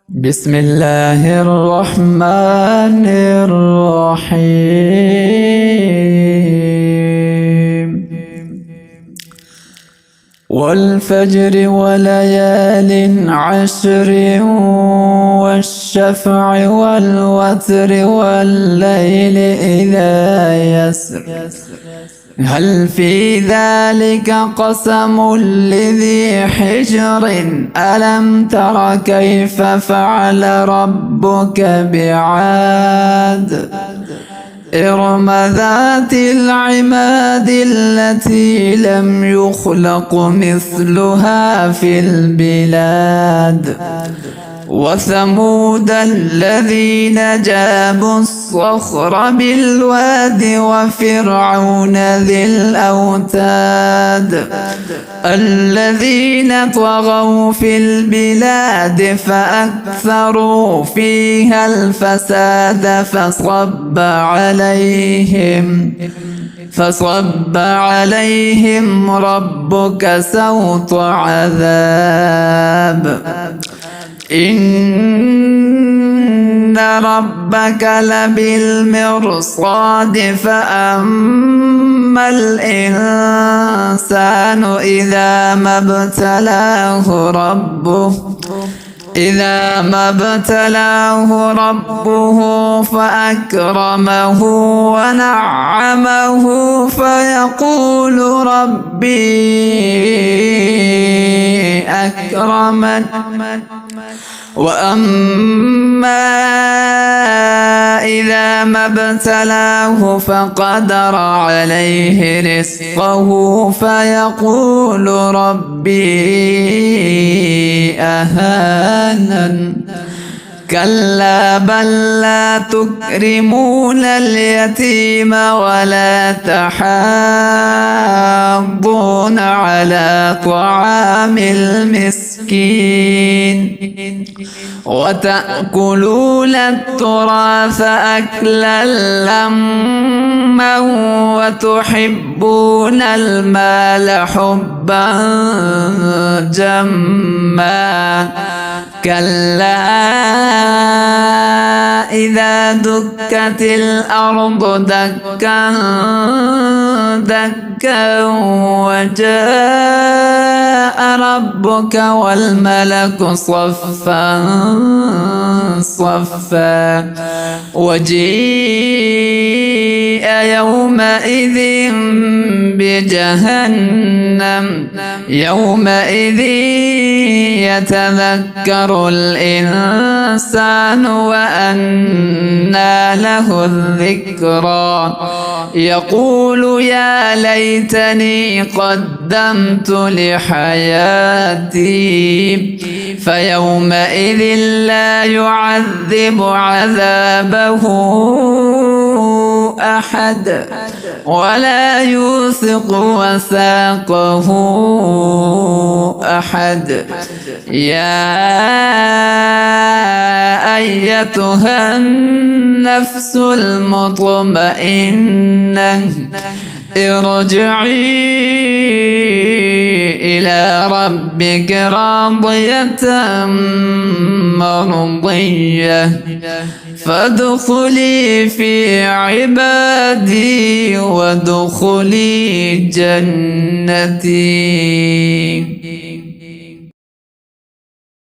بسم الله الرحمن الرحيم والفجر وليال عشر والشفع والوتر والليل إذا يسر هل في ذلك قسم لذي حجر ألم تر كيف فعل ربك بعاد إرم ذات العماد التي لم يخلق مثلها في البلاد وثمود الذين جابوا الصخر بالواد وفرعون ذي الأوتاد الذين طغوا في البلاد فأكثروا فيها الفساد فصب عليهم ربك سوط عذاب إن ربك لبالمرصاد فأما الإنسان إذا ما ابتلاه ربه فأكرمه ونعمه فيقول ربي أكرمن وأما إذا ما ابتلاه فقدر عليه رزقه فيقول ربي أهانن كلا بل لا تكرمون اليتيم ولا تحاضون على طعام المسكين وتأكلون التراث أكلا لما وتحبون المال حبا جما كلا إذا دكت الأرض دكا دكا وجاء ربك والملك صفا صفا وجيء يومئذ بجهنم يومئذ يتذكر الإنسان وأنى له الذكرى يقول يا ليتني قدمت لحياتي فيومئذ لا يعذب عذابه أحد ولا يوثق وثاقه أحد يا أيتها النفس المطمئنة ارجعي إلى ربك راضية مرضية فادخلي في عبادي وادخلي جنتي.